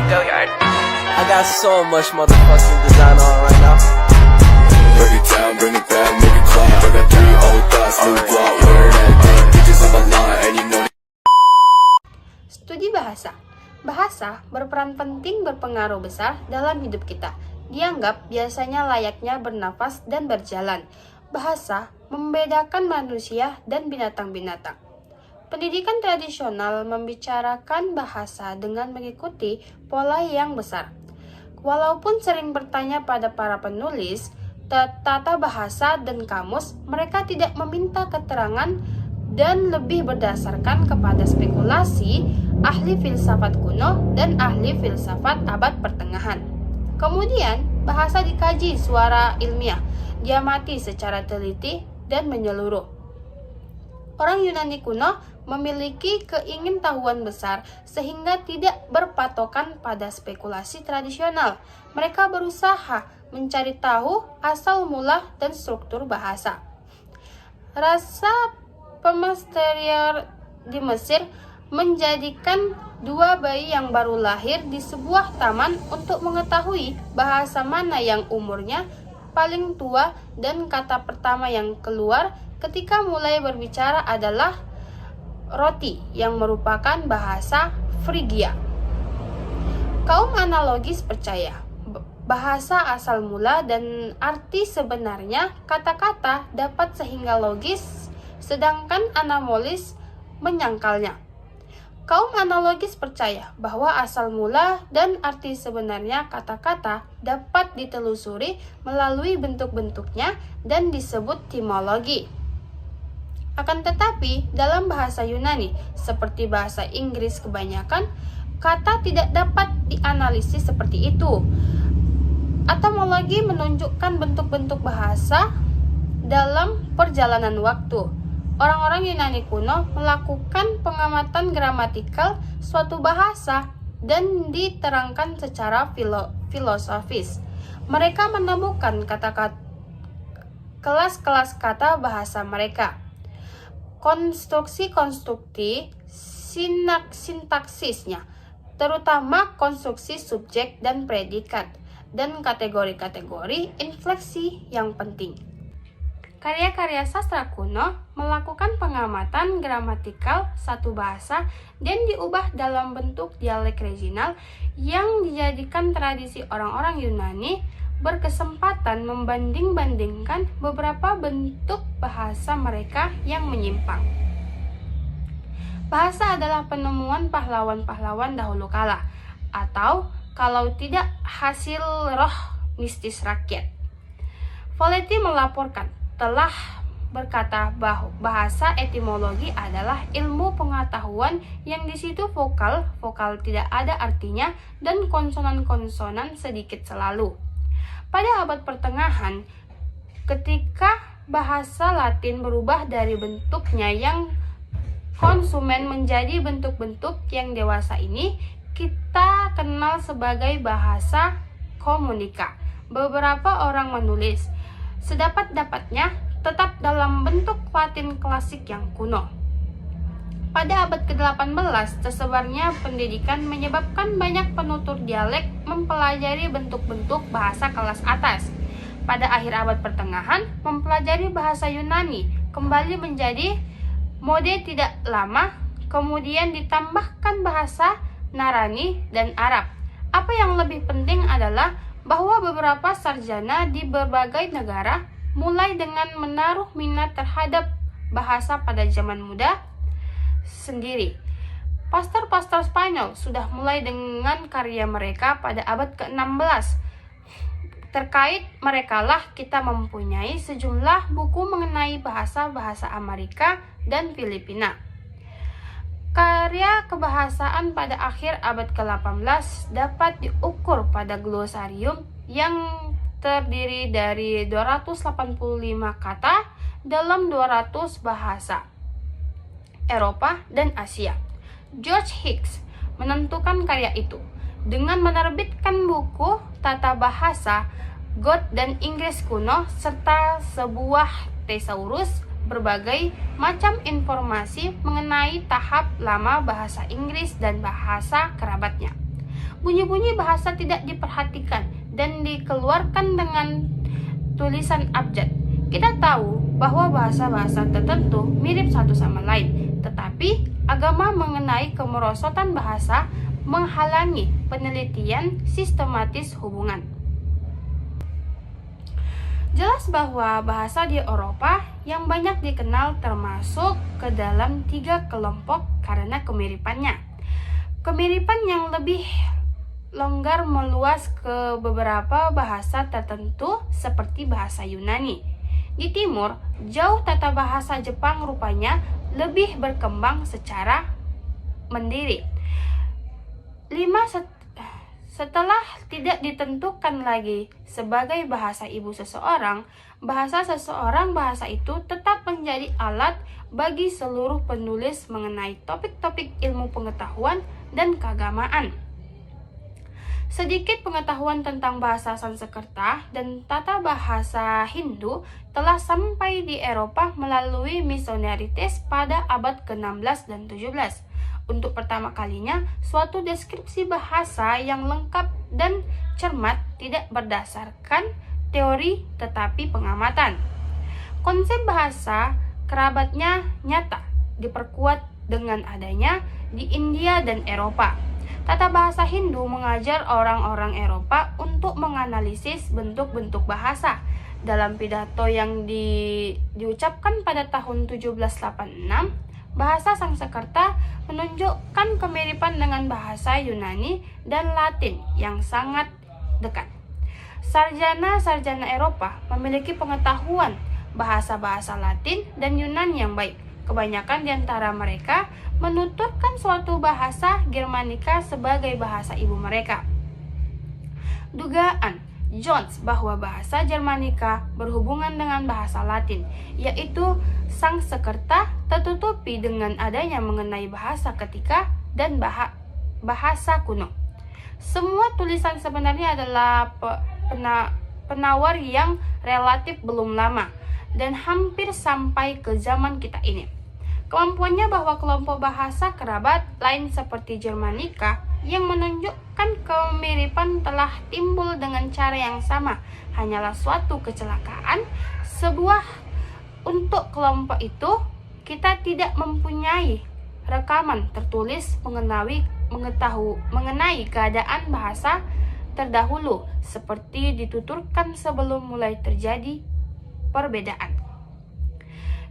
Go yard. I got so much motherfucking design on right now. Break it down, bring it back, make it clap. I got 3 old thoughts, new block, where that thing. Bitches on my line, and you know. Studi bahasa. Bahasa berperan penting berpengaruh besar dalam hidup kita. Dianggap biasanya layaknya bernafas dan berjalan. Bahasa membedakan manusia dan binatang-binatang. Pendidikan tradisional membicarakan bahasa dengan mengikuti pola yang besar. Walaupun sering bertanya pada para penulis, tata bahasa dan kamus, mereka tidak meminta keterangan dan lebih berdasarkan kepada spekulasi ahli filsafat kuno dan ahli filsafat abad pertengahan. Kemudian, bahasa dikaji secara ilmiah, diamati secara teliti dan menyeluruh. Orang Yunani kuno memiliki keingintahuan besar sehingga tidak berpatokan pada spekulasi tradisional. Mereka berusaha mencari tahu asal mula dan struktur bahasa. Rasa pemisterior di Mesir menjadikan 2 bayi yang baru lahir di sebuah taman untuk mengetahui bahasa mana yang umurnya paling tua, dan kata pertama yang keluar ketika mulai berbicara adalah roti, yang merupakan bahasa Frigia. Kaum analogis percaya bahasa asal mula dan arti sebenarnya kata-kata dapat sehingga logis, sedangkan anamolis menyangkalnya. Kaum analogis percaya bahwa asal mula dan arti sebenarnya kata-kata dapat ditelusuri melalui bentuk-bentuknya dan disebut timologi. Akan tetapi, dalam bahasa Yunani, seperti bahasa Inggris kebanyakan, kata tidak dapat dianalisis seperti itu. Etimologi menunjukkan bentuk-bentuk bahasa dalam perjalanan waktu. Orang-orang Yunani kuno melakukan pengamatan gramatikal suatu bahasa dan diterangkan secara filosofis. Mereka menemukan kata-kata kelas-kelas kata bahasa mereka. Konstruksi-konstruksi sintaksisnya, terutama konstruksi subjek dan predikat, dan kategori-kategori infleksi yang penting. Karya-karya sastra kuno melakukan pengamatan gramatikal satu bahasa dan diubah dalam bentuk dialek regional yang dijadikan tradisi orang-orang Yunani berkesempatan membanding-bandingkan beberapa bentuk bahasa mereka yang menyimpang. Bahasa adalah penemuan pahlawan-pahlawan dahulu kala, atau kalau tidak hasil roh mistis rakyat. Voleti melaporkan, telah berkata bahwa bahasa etimologi adalah ilmu pengetahuan yang di situ vokal tidak ada artinya dan konsonan-konsonan sedikit selalu. Pada abad pertengahan, ketika bahasa Latin berubah dari bentuknya yang konsumen menjadi bentuk-bentuk yang dewasa ini, kita kenal sebagai bahasa komunika. Beberapa orang menulis, sedapat-dapatnya tetap dalam bentuk Latin klasik yang kuno. Pada abad ke-18, tersebarnya pendidikan menyebabkan banyak penutur dialek mempelajari bentuk-bentuk bahasa kelas atas. Pada akhir abad pertengahan, mempelajari bahasa Yunani kembali menjadi mode tidak lama, kemudian ditambahkan bahasa Narani dan Arab. Apa yang lebih penting adalah bahwa beberapa sarjana di berbagai negara mulai dengan menaruh minat terhadap bahasa pada zaman muda sendiri. Pastor-pastor Spanyol sudah mulai dengan karya mereka pada abad ke-16. Terkait merekalah kita mempunyai sejumlah buku mengenai bahasa-bahasa Amerika dan Filipina. Karya kebahasaan pada akhir abad ke-18 dapat diukur pada glosarium yang terdiri dari 285 kata dalam 200 bahasa Eropa dan Asia. George Hicks menentukan karya itu dengan menerbitkan buku Tata Bahasa Got dan Inggris Kuno serta sebuah thesaurus berbagai macam informasi mengenai tahap lama bahasa Inggris dan bahasa kerabatnya. Bunyi-bunyi bahasa tidak diperhatikan dan dikeluarkan dengan tulisan abjad. Kita tahu bahwa bahasa-bahasa tertentu mirip satu sama lain, tetapi agama mengenai kemerosotan bahasa menghalangi penelitian sistematis hubungan. Jelas bahwa bahasa di Eropa yang banyak dikenal termasuk ke dalam 3 kelompok karena kemiripannya. Kemiripan yang lebih longgar meluas ke beberapa bahasa tertentu seperti bahasa Yunani. Di timur, jauh tata bahasa Jepang rupanya lebih berkembang secara mandiri. Setelah tidak ditentukan lagi sebagai bahasa ibu seseorang, bahasa itu tetap menjadi alat bagi seluruh penulis mengenai topik-topik ilmu pengetahuan dan keagamaan. Sedikit pengetahuan tentang bahasa Sanskerta dan tata bahasa Hindu telah sampai di Eropa melalui misioneritas pada abad ke-16 dan 17. Untuk pertama kalinya, suatu deskripsi bahasa yang lengkap dan cermat tidak berdasarkan teori tetapi pengamatan. Konsep bahasa kerabatnya nyata diperkuat dengan adanya di India dan Eropa. Tata bahasa Hindu mengajar orang-orang Eropa untuk menganalisis bentuk-bentuk bahasa. Dalam pidato yang diucapkan pada tahun 1786, bahasa Sanskerta menunjukkan kemiripan dengan bahasa Yunani dan Latin yang sangat dekat. Sarjana-sarjana Eropa memiliki pengetahuan bahasa-bahasa Latin dan Yunani yang baik. Kebanyakan di antara mereka menuturkan suatu bahasa Germanika sebagai bahasa ibu mereka. Dugaan Jones bahwa bahasa Germanika berhubungan dengan bahasa Latin, yaitu Sanskerta, tertutupi dengan adanya mengenai bahasa ketika dan bahasa kuno. Semua tulisan sebenarnya adalah penawar yang relatif belum lama dan hampir sampai ke zaman kita ini. Kemampuannya bahwa kelompok bahasa kerabat lain seperti Germanika yang menunjukkan kemiripan telah timbul dengan cara yang sama hanyalah suatu kecelakaan. Untuk kelompok itu, kita tidak mempunyai rekaman tertulis mengenai keadaan bahasa terdahulu seperti dituturkan sebelum mulai terjadi perbedaan,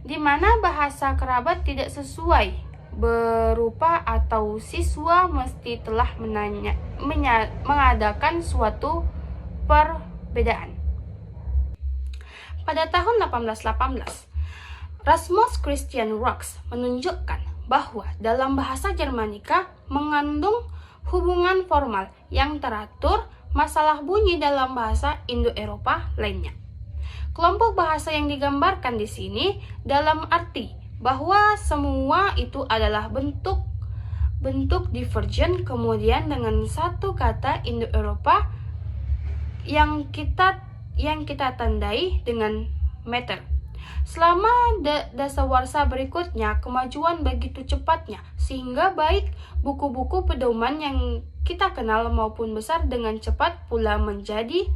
di mana bahasa kerabat tidak sesuai berupa atau siswa mesti telah mengadakan suatu perbedaan. Pada tahun 1818, Rasmus Christian Rox menunjukkan bahwa dalam bahasa Germanika mengandung hubungan formal yang teratur masalah bunyi dalam bahasa Indo-Eropa lainnya. Kelompok bahasa yang digambarkan di sini dalam arti bahwa semua itu adalah bentuk divergen kemudian dengan satu kata Indo-Eropa yang kita tandai dengan meter. Selama dasawarsa berikutnya, kemajuan begitu cepatnya sehingga baik buku-buku pedoman yang kita kenal maupun besar dengan cepat pula menjadi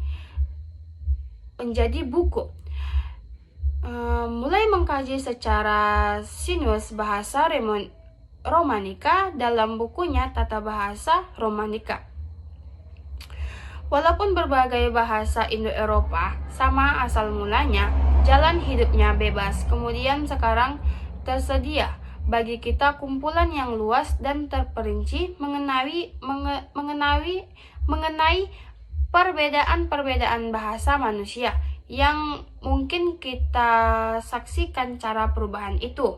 buku. Mulai mengkaji secara sinus bahasa Romanika dalam bukunya Tata Bahasa Romanika. Walaupun berbagai bahasa Indo-Eropa sama asal mulanya, jalan hidupnya bebas. Kemudian sekarang tersedia bagi kita kumpulan yang luas dan terperinci mengenai perbedaan-perbedaan bahasa manusia yang mungkin kita saksikan cara perubahan itu.